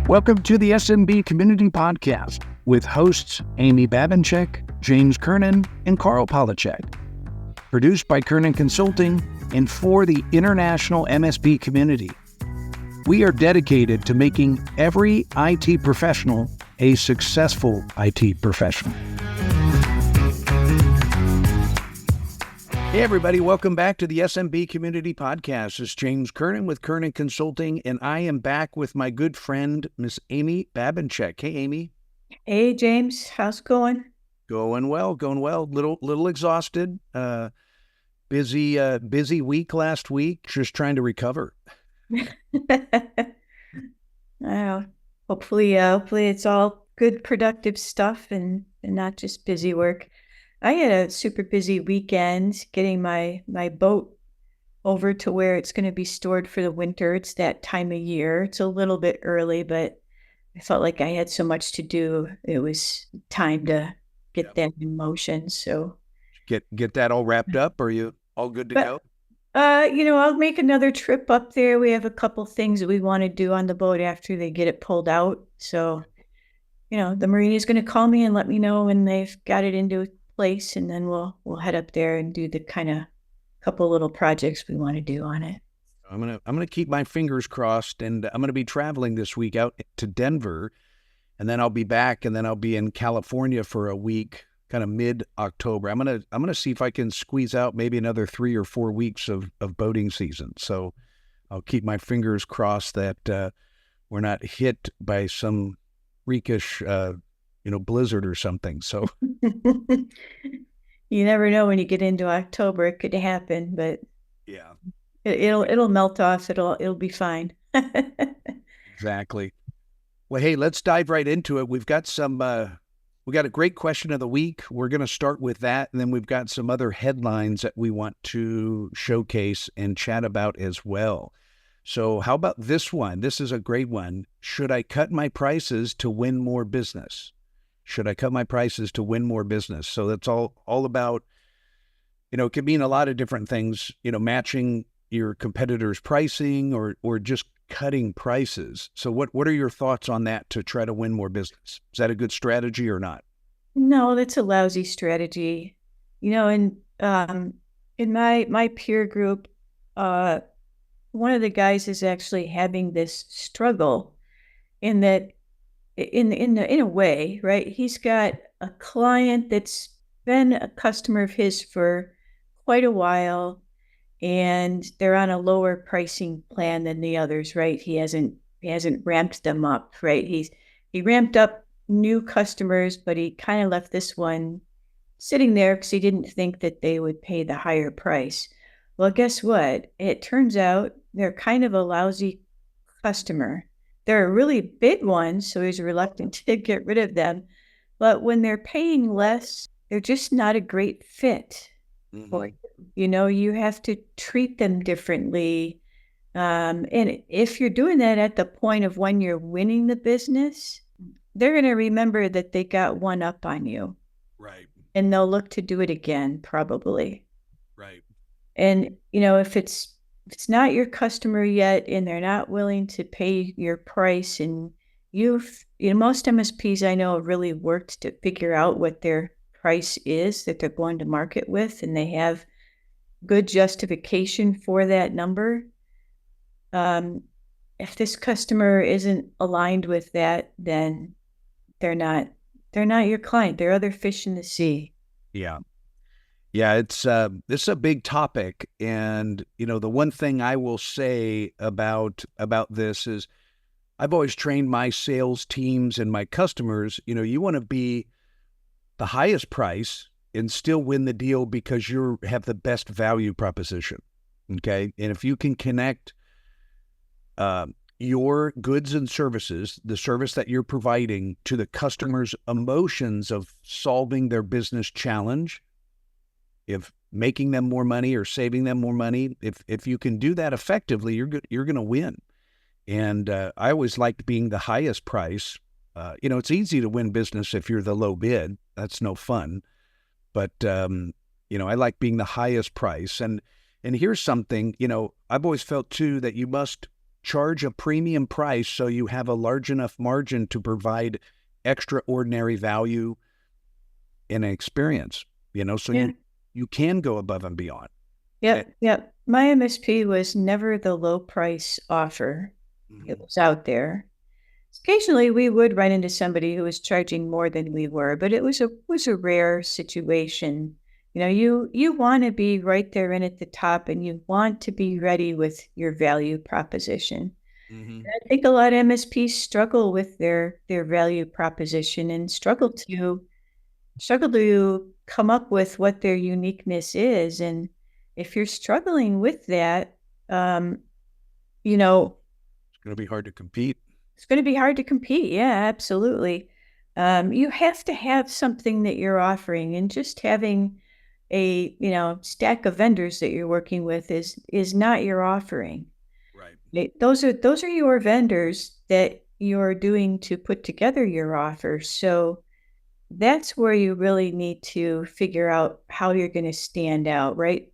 Welcome to the SMB Community Podcast with hosts Amy Babinchek, James Kernan, and Carl Polachek. Produced by Kernan Consulting and for the international MSP community. We are dedicated to making every IT professional a successful IT professional. Hey everybody, welcome back to the SMB Community Podcast. It's James Kernan with Kernan Consulting, and I am back with my good friend, Miss Amy Babinchek. Hey, Amy. Hey, James. How's it going? Going well. Little exhausted. Busy week last week. Just trying to recover. Hopefully it's all good, productive stuff and not just busy work. I had a super busy weekend getting my boat over to where it's going to be stored for the winter. It's that time of year. It's a little bit early, but I felt like I had so much to do. It was time to get that in motion. So get that all wrapped up. Are you all good to go? I'll make another trip up there. We have a couple things that we want to do on the boat after they get it pulled out. So, the Marine is going to call me and let me know when they've got it into place, and then we'll head up there and do the kind of couple little projects we want to do on it. I'm gonna keep my fingers crossed, and I'm gonna be traveling this week out to Denver, and then I'll be back, and then I'll be in California for a week, kind of mid-October. I'm gonna see if I can squeeze out maybe another 3 or 4 weeks of boating season. So I'll keep my fingers crossed that we're not hit by some freakish blizzard or something. So you never know when you get into October, it could happen, but yeah, it'll melt off. It'll be fine. Exactly. Well, hey, let's dive right into it. We got a great question of the week. We're going to start with that. And then we've got some other headlines that we want to showcase and chat about as well. So how about this one? This is a great one. Should I cut my prices to win more business? Should I cut my prices to win more business? So that's all about, it could mean a lot of different things, matching your competitors' pricing or just cutting prices. So what are your thoughts on that to try to win more business? Is that a good strategy or not? No, that's a lousy strategy. In my peer group, one of the guys is actually having this struggle in that in a way, right? He's got a client that's been a customer of his for quite a while, and they're on a lower pricing plan than the others, right? He hasn't ramped them up, right? He ramped up new customers, but he kind of left this one sitting there because he didn't think that they would pay the higher price. Well, guess what? It turns out they're kind of a lousy customer. They're a really big one, so he's reluctant to get rid of them. But when they're paying less, they're just not a great fit for you. You have to treat them differently. And if you're doing that at the point of when you're winning the business, they're going to remember that they got one up on you. Right. And they'll look to do it again, probably. Right. And, if it's not your customer yet and they're not willing to pay your price, and most MSPs I know have really worked to figure out what their price is that they're going to market with, and they have good justification for that number. If this customer isn't aligned with that, then they're not your client. They're other fish in the sea. Yeah. Yeah, this is a big topic, and the one thing I will say about this is I've always trained my sales teams and my customers. You want to be the highest price and still win the deal because you have the best value proposition. Okay, and if you can connect your goods and services, the service that you're providing, to the customer's emotions of solving their business challenge, if making them more money or saving them more money, if you can do that effectively, you're going to win. And I always liked being the highest price. It's easy to win business if you're the low bid. That's no fun. But I like being the highest price. And here's something, I've always felt too that you must charge a premium price so you have a large enough margin to provide extraordinary value in an experience, so Yeah. you can go above and beyond. Yep. Yep. My MSP was never the low price offer. It was out there. Occasionally we would run into somebody who was charging more than we were, but it was a rare situation. You want to be right there and at the top, and you want to be ready with your value proposition. Mm-hmm. I think a lot of MSPs struggle with their value proposition and struggle to come up with what their uniqueness is. And if you're struggling with that, you know, It's going to be hard to compete. it's going to be hard to compete. Yeah, absolutely. You have to have something that you're offering, and just having a stack of vendors that you're working with is not your offering. Right. Those are your vendors that you're doing to put together your offer. So that's where you really need to figure out how you're going to stand out, right?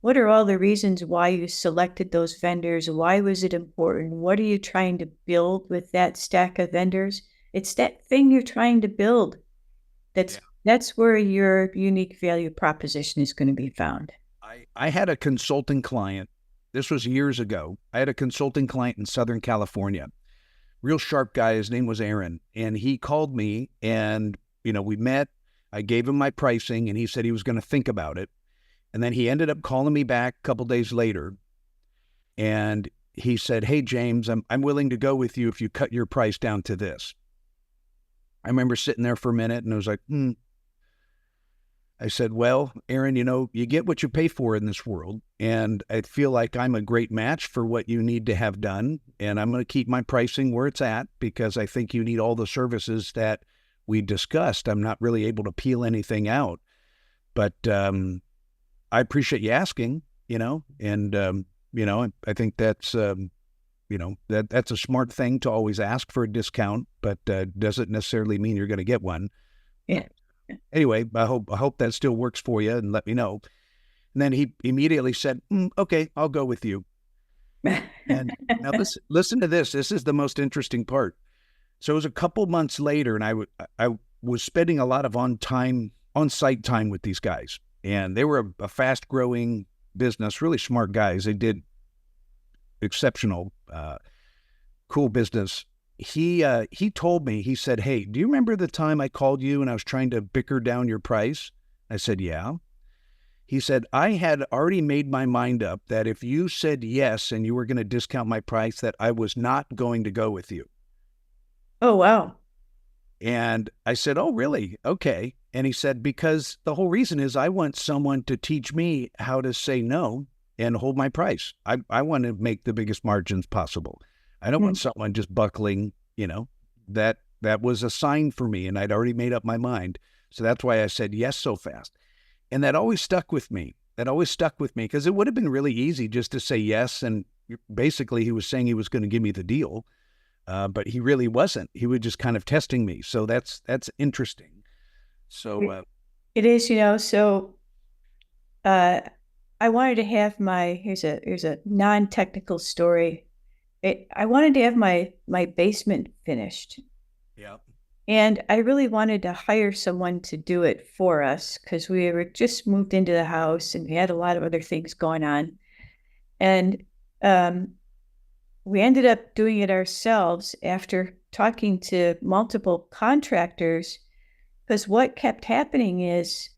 What are all the reasons why you selected those vendors? Why was it important? What are you trying to build with that stack of vendors? It's that thing you're trying to build. That's where your unique value proposition is going to be found. I had a consulting client. This was years ago. I had a consulting client in Southern California. Real sharp guy. His name was Aaron. And he called me and, we met. I gave him my pricing and he said he was going to think about it. And then he ended up calling me back a couple days later. And he said, "Hey, James, I'm willing to go with you if you cut your price down to this." I remember sitting there for a minute and I was like, I said, "Well, Aaron, you get what you pay for in this world. And I feel like I'm a great match for what you need to have done. And I'm going to keep my pricing where it's at because I think you need all the services that we discussed. I'm not really able to peel anything out. But I appreciate you asking, and, I think that's, that's a smart thing to always ask for a discount, but doesn't necessarily mean you're going to get one." Yeah. Anyway, I hope that still works for you and let me know. And then he immediately said, "Okay, I'll go with you." And now listen to this. This is the most interesting part. So it was a couple months later, and I was spending a lot of on-site time with these guys. And they were a fast-growing business, really smart guys. They did exceptional, cool business. He told me, he said, "Hey, do you remember the time I called you and I was trying to bicker down your price?" I said, "Yeah." He said, "I had already made my mind up that if you said yes and you were going to discount my price, that I was not going to go with you." Oh, wow. And I said, "Oh, really? Okay." And he said, "Because the whole reason is I want someone to teach me how to say no and hold my price. I want to make the biggest margins possible. I don't want someone just buckling, that was a sign for me, and I'd already made up my mind. So that's why I said yes so fast." And that always stuck with me. Because it would have been really easy just to say yes. And basically he was saying he was going to give me the deal. But he really wasn't. He was just kind of testing me. So that's interesting. So it is, so I wanted to have here's a non-technical story. I wanted to have my basement finished. yeah. And I really wanted to hire someone to do it for us because we were just moved into the house and we had a lot of other things going on. And we ended up doing it ourselves after talking to multiple contractors, because what kept happening is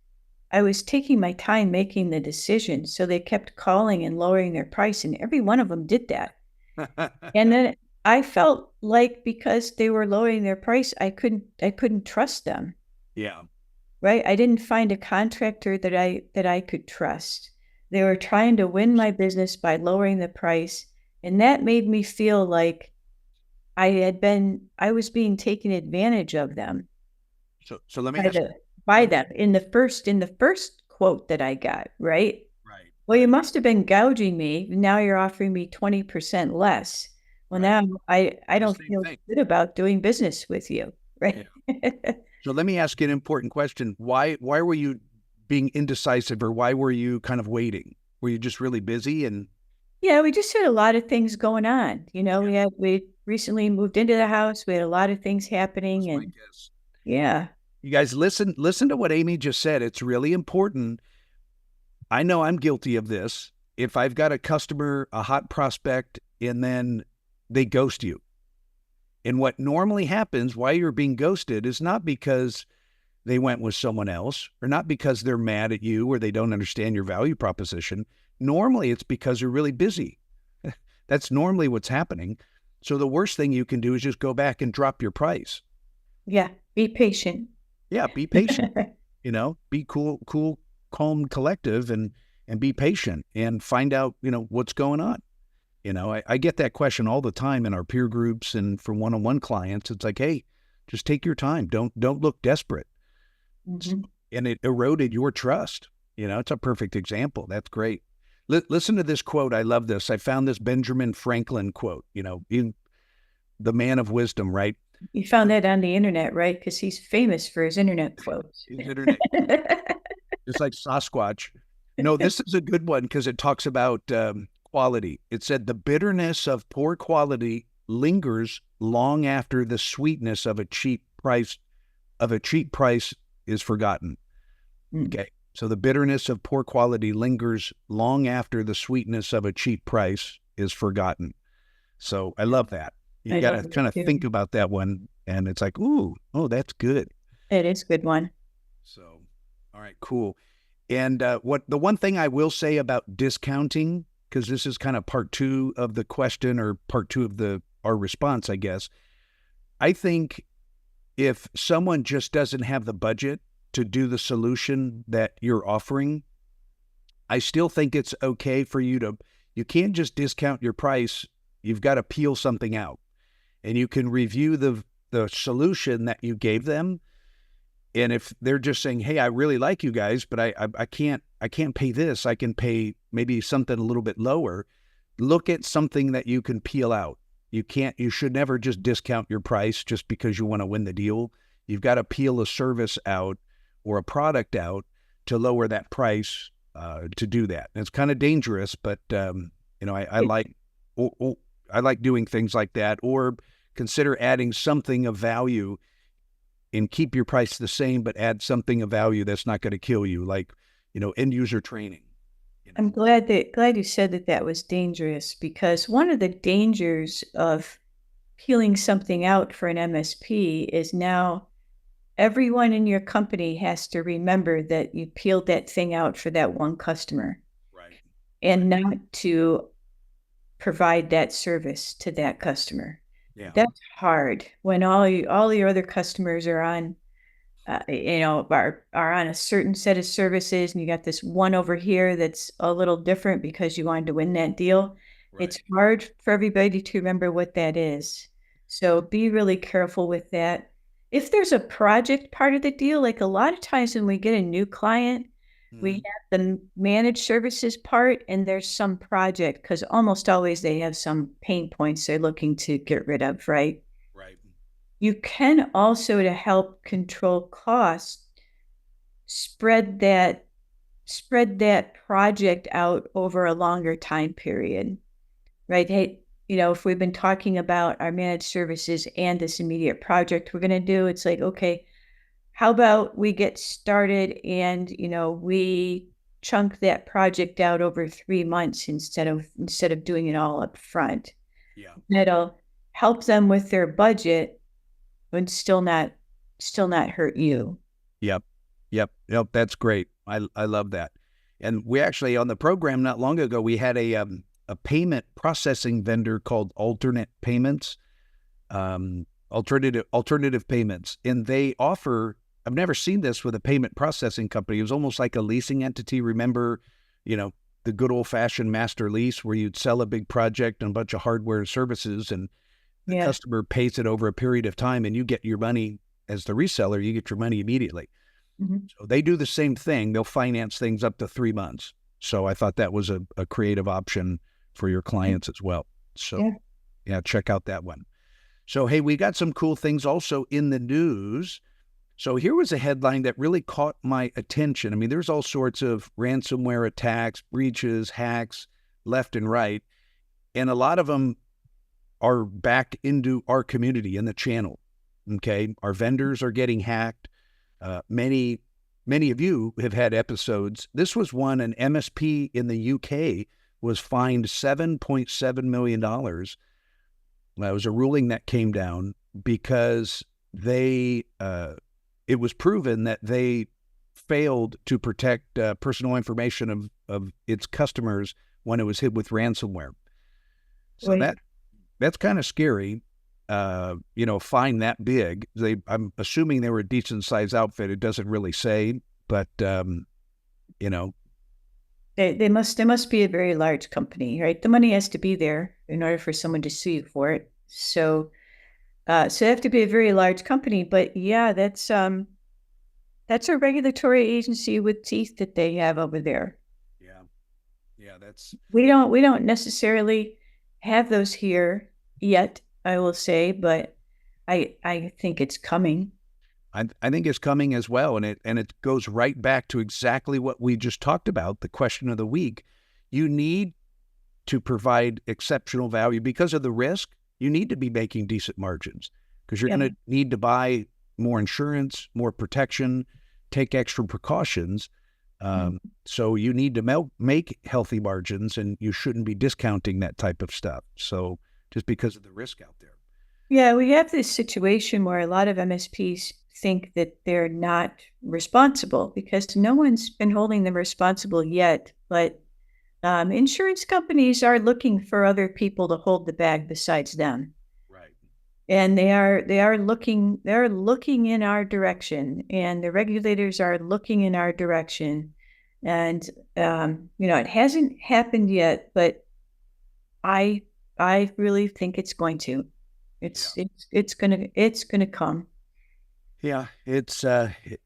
I was taking my time making the decision. So they kept calling and lowering their price, and every one of them did that. And then I felt like because they were lowering their price, I couldn't trust them. Yeah. Right? I didn't find a contractor that I could trust. They were trying to win my business by lowering the price, and that made me feel like I was being taken advantage of them. So let me ask by them in the first quote that I got, right? Right. Well, you must have been gouging me. Now you're offering me 20% less. Well, Right. now I don't feel good about doing business with you, right? Yeah. So let me ask you an important question. Why were you being indecisive, or why were you kind of waiting? Were you just really busy? And Yeah, we just had a lot of things going on. We recently moved into the house. We had a lot of things happening, Was my and guess. yeah, You guys listen to what Amy just said. It's really important. I know I'm guilty of this. If I've got a customer, a hot prospect, and then they ghost you. And what normally happens why you're being ghosted is not because they went with someone else or not because they're mad at you or they don't understand your value proposition. Normally it's because they're really busy. That's normally what's happening. So the worst thing you can do is just go back and drop your price. yeah, be patient. Yeah, be patient. Be cool, calm, collective, and be patient and find out, what's going on. I get that question all the time in our peer groups and from one-on-one clients. It's like, hey, just take your time. Don't look desperate. Mhm. And it eroded your trust. It's a perfect example. That's great. Listen to this quote. I love this. I found this Benjamin Franklin quote, the man of wisdom, right? You found that on the internet, right? Because he's famous for his internet quotes. His internet, just like Sasquatch. No, this is a good one because it talks about quality. It said the bitterness of poor quality lingers long after the sweetness of a cheap price is forgotten. Okay. So the bitterness of poor quality lingers long after the sweetness of a cheap price is forgotten. So I love that. You I got love to it kind of too. think about that one. And it's like, oh, that's good. It is a good one. So, all right, cool. And what the one thing I will say about discounting, because this is kind of part two of the question or part two of our response, I guess. I think if someone just doesn't have the budget to do the solution that you're offering, I still think it's okay for you can't just discount your price. You've got to peel something out and you can review the solution that you gave them. And if they're just saying, hey, I really like you guys, but I can't pay this. I can pay maybe something a little bit lower. Look at something that you can peel out. You should never just discount your price just because you want to win the deal. You've got to peel a service out or a product out to lower that price to do that. And it's kind of dangerous, but I like doing things like that, or consider adding something of value and keep your price the same, but add something of value that's not going to kill you, like, end user training. I'm glad you said that was dangerous, because one of the dangers of peeling something out for an MSP is now everyone in your company has to remember that you peeled that thing out for that one customer, Right. and not to provide that service to that customer. Yeah. That's hard when all your other customers are on are on a certain set of services, and you got this one over here that's a little different because you wanted to win that deal. Right. It's hard for everybody to remember what that is. So be really careful with that. If there's a project part of the deal, like a lot of times when we get a new client, we have the managed services part and there's some project, because almost always they have some pain points they're looking to get rid of, right? Right. You can also, to help control costs, spread that project out over a longer time period, right? Hey, if we've been talking about our managed services and this immediate project we're going to do, it's like, okay, how about we get started and, we chunk that project out over 3 months instead of doing it all up front. Yeah. That'll help them with their budget, but still not hurt you. Yep. That's great. I love that. And we actually, on the program not long ago, we had a payment processing vendor called Alternate Payments, alternative payments. And they offer, I've never seen this with a payment processing company. It was almost like a leasing entity. Remember, the good old fashioned master lease where you'd sell a big project and a bunch of hardware and services, and the customer pays it over a period of time, and you get your money as the reseller, you get your money immediately. Mm-hmm. So they do the same thing. They'll finance things up to 3 months. So I thought that was a creative option for your clients as well. So yeah, check out that one. So, hey, we got some cool things also in the news. So here was a headline that really caught my attention. I mean, there's all sorts of ransomware attacks, breaches, hacks, left and right. And a lot of them are back into our community in the channel. Okay. Our vendors are getting hacked. Many of you have had episodes. This was one, an MSP in the UK was fined $7.7 million. That was a ruling that came down because it was proven that they failed to protect personal information of its customers when it was hit with ransomware. So Wait, that's kind of scary. Fine that big. I'm assuming they were a decent sized outfit. It doesn't really say, but you know, they must be a very large company, right? The money has to be there in order for someone to sue you for it. So they have to be a very large company. But yeah, that's a regulatory agency with teeth that they have over there. yeah, yeah, that's We don't necessarily have those here yet, I will say, but I think it's coming. I think it's coming as well, and it goes right back to exactly what we just talked about, the question of the week. You need to provide exceptional value because of the risk. You need to be making decent margins because you're Yep. going to need to buy more insurance, more protection, take extra precautions. So you need to make healthy margins, and you shouldn't be discounting that type of stuff. So just because of the risk out there. Yeah, we have this situation where a lot of MSPs think that they're not responsible because no one's been holding them responsible yet. But insurance companies are looking for other people to hold the bag besides them, Right. and they're looking in our direction, and the regulators are looking in our direction. And it hasn't happened yet, but I really think it's going to. It's gonna come. Yeah, it's it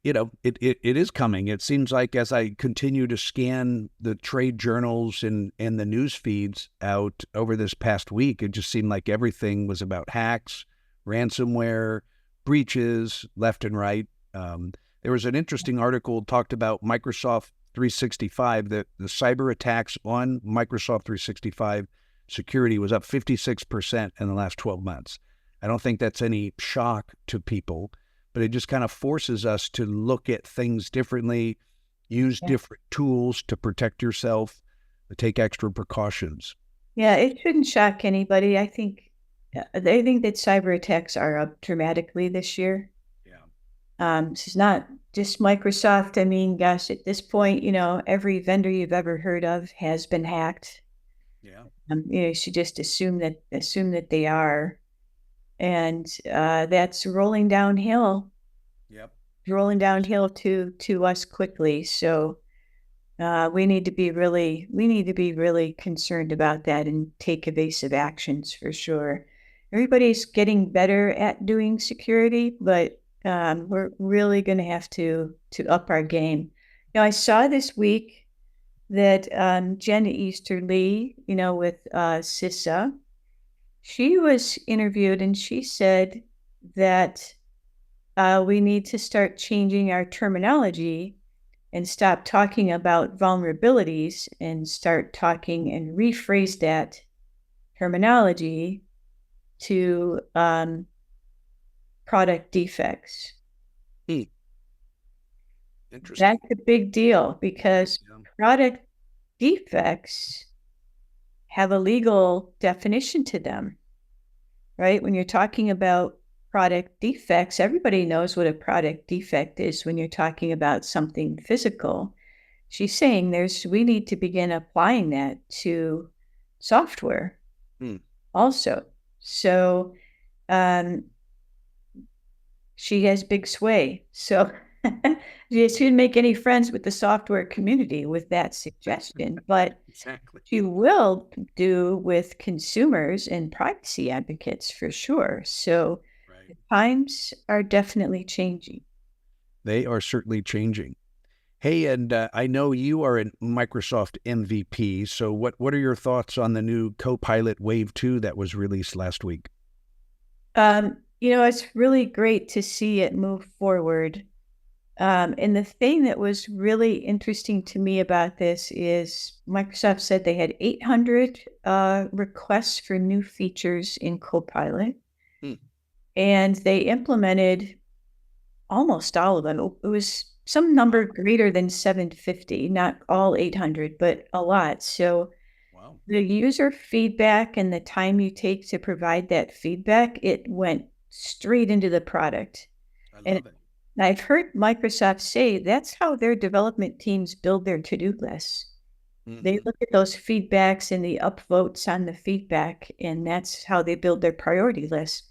is coming. It seems like as I continue to scan the trade journals and the news feeds out over this past week, it just seemed like everything was about hacks, ransomware, breaches, left and right. There was an interesting article talked about Microsoft 365, that the cyber attacks on Microsoft 365 security was up 56% in the last 12 months. I don't think that's any shock to people, but it just kind of forces us to look at things differently, use Yeah. different tools to protect yourself, take extra precautions. Yeah, it shouldn't shock anybody. They think that cyber attacks are up dramatically this year. Yeah. This is not just Microsoft. I mean, gosh, at this point, every vendor you've ever heard of has been hacked. Yeah. You should just assume that they are, and that's Yep. rolling downhill to us quickly. So we need to be really concerned about that and take evasive actions for sure. Everybody's getting better at doing security, but we're really going to have to up our game. Now, I saw this week that Jenna Easterly, with CISA, she was interviewed and she said that we need to start changing our terminology and stop talking about vulnerabilities and start talking and rephrase that terminology to product defects. Interesting. That's a big deal because Yeah. product defects have a legal definition to them, right? When you're talking about product defects, everybody knows what a product defect is when you're talking about something physical. She's saying we need to begin applying that to software also. So she has big sway. So she shouldn't make any friends with the software community with that suggestion, but Exactly. she will do with consumers and privacy advocates for sure. So Right. times are definitely changing. They are certainly changing. Hey, and I know you are a Microsoft MVP. So what are your thoughts on the new Copilot Wave 2 that was released last week? It's really great to see it move forward. And the thing that was really interesting to me about this is Microsoft said they had 800 requests for new features in Copilot, Hmm. and they implemented almost all of them. It was some number greater than 750, not all 800, but a lot. So Wow. the user feedback and the time you take to provide that feedback, it went straight into the product. I And love it. I've heard Microsoft say that's how their development teams build their to-do lists. They Hmm. look at those feedbacks and the upvotes on the feedback, and that's how they build their priority list.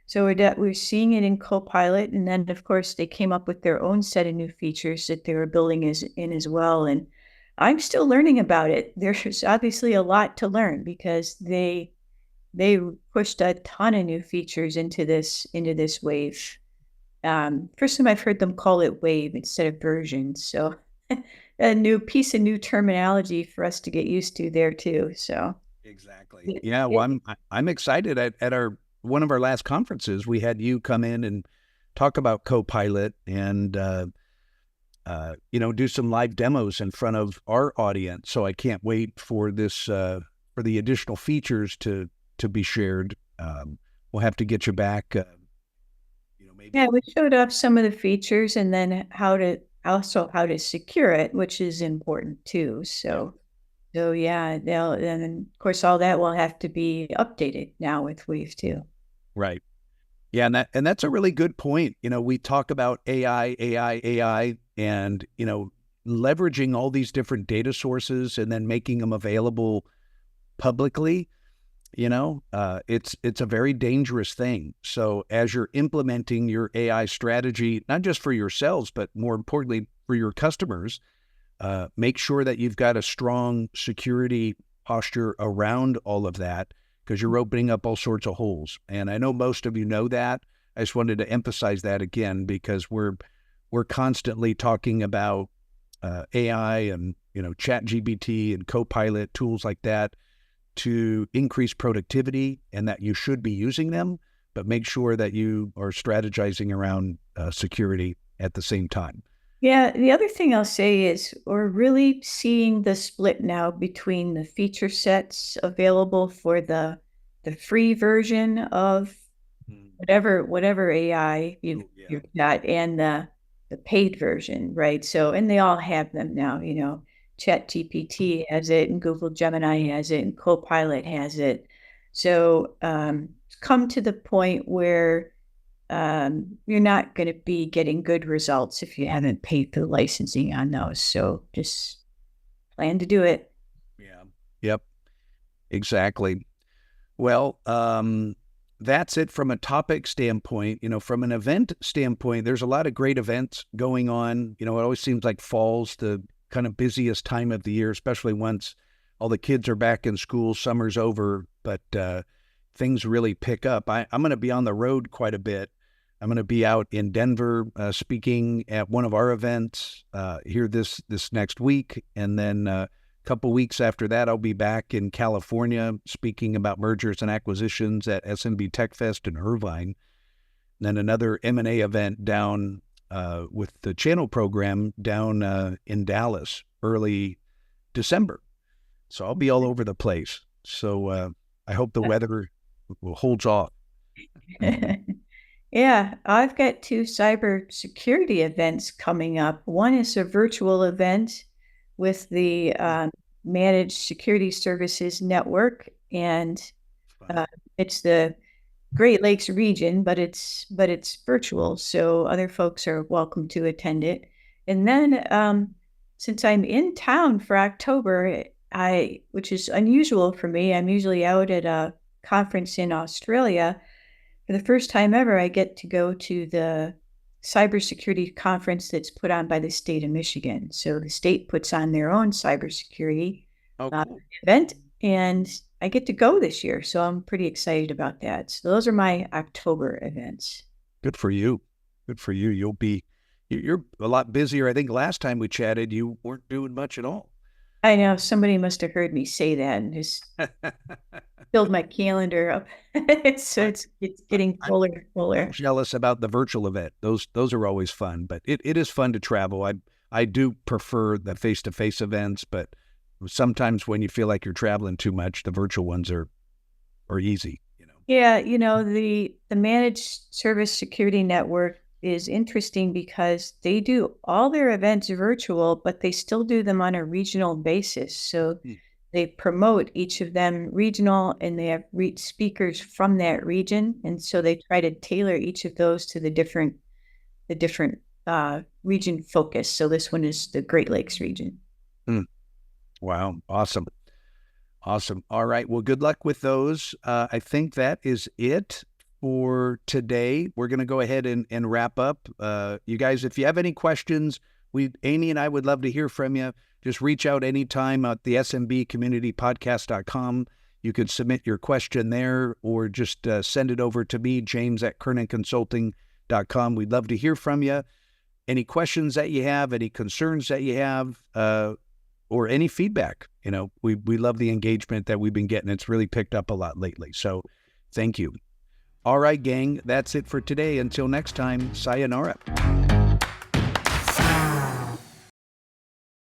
So we're seeing it in Copilot, and then of course they came up with their own set of new features that they were building in as well. And I'm still learning about it. There's obviously a lot to learn because they pushed a ton of new features into this wave. First time I've heard them call it wave instead of version. So a new piece of new terminology for us to get used to there too. So Exactly. it, Yeah. Well, it, I'm excited. At our one of our last conferences, we had you come in and talk about Copilot and do some live demos in front of our audience. So I can't wait for this for the additional features to be shared. We'll have to get you back. yeah, Maybe. we showed off some of the features and then how to secure it, which is important too. Yeah. So yeah, and then of course all that will have to be updated now with Wave 2. Right. Yeah, and that's a really good point. We talk about AI, and leveraging all these different data sources and then making them available publicly. It's a very dangerous thing. So as you're implementing your AI strategy, not just for yourselves, but more importantly for your customers, make sure that you've got a strong security posture around all of that because you're opening up all sorts of holes. And I know most of you know that. I just wanted to emphasize that again because we're constantly talking about AI and Chat GPT and Copilot tools like that to increase productivity and that you should be using them, but make sure that you are strategizing around security at the same time. Yeah, the other thing I'll say is we're really seeing the split now between the feature sets available for the free version of whatever AI Yeah. you've got and the paid version, right? So and they all have them now, Chat GPT has it and Google Gemini has it and Copilot has it. So it's come to the point where you're not going to be getting good results if you haven't paid for the licensing on those. So just plan to do it. Yeah. Yep. Exactly. Well, that's it from a topic standpoint. From an event standpoint, there's a lot of great events going on. It always seems like fall's the kind of busiest time of the year, especially once all the kids are back in school, summer's over, but things really pick up. I'm going to be on the road quite a bit. I'm going to be out in Denver speaking at one of our events here this next week, and then couple weeks after that, I'll be back in California speaking about mergers and acquisitions at SMBTechfest in Irvine. And then another M&A event down with the channel program down in Dallas early December. So I'll be all over the place. So I hope the weather holds off. Yeah, I've got two cybersecurity events coming up. One is a virtual event with the Managed Security Services Network, and Fun. uh, it's the Great Lakes region, but it's virtual, so other folks are welcome to attend it. And then, since I'm in town for October, which is unusual for me, I'm usually out at a conference in Australia. For the first time ever, I get to go to the cybersecurity conference that's put on by the state of Michigan. So the state puts on their own cybersecurity Oh, cool. event, and I get to go this year. So I'm pretty excited about that. So those are my October events. Good for you. Good for you. You're a lot busier. I think last time we chatted, you weren't doing much at all. I know somebody must have heard me say that and just filled my calendar up. So it's getting I'm, fuller and I'm fuller. jealous about the virtual event. Those are always fun, but it is fun to travel. I do prefer the face-to-face events, but sometimes when you feel like you're traveling too much, the virtual ones are easy, you know. Yeah, the managed service security network is interesting because they do all their events virtual, but they still do them on a regional basis. So Hmm. they promote each of them regional and they have speakers from that region. And so they try to tailor each of those to the different region focus. So this one is the Great Lakes region. Hmm. Wow, awesome. Awesome. All right. Well, good luck with those. I think that is it for today. We're going to go ahead and wrap up. You guys, if you have any questions, Amy and I would love to hear from you. Just reach out anytime at the SMBcommunitypodcast.com. You could submit your question there or just send it over to me, James at kernanconsulting.com. We'd love to hear from you. Any questions that you have, any concerns that you have, or any feedback. We love the engagement that we've been getting. It's really picked up a lot lately. So thank you. All right, gang, that's it for today. Until next time, sayonara.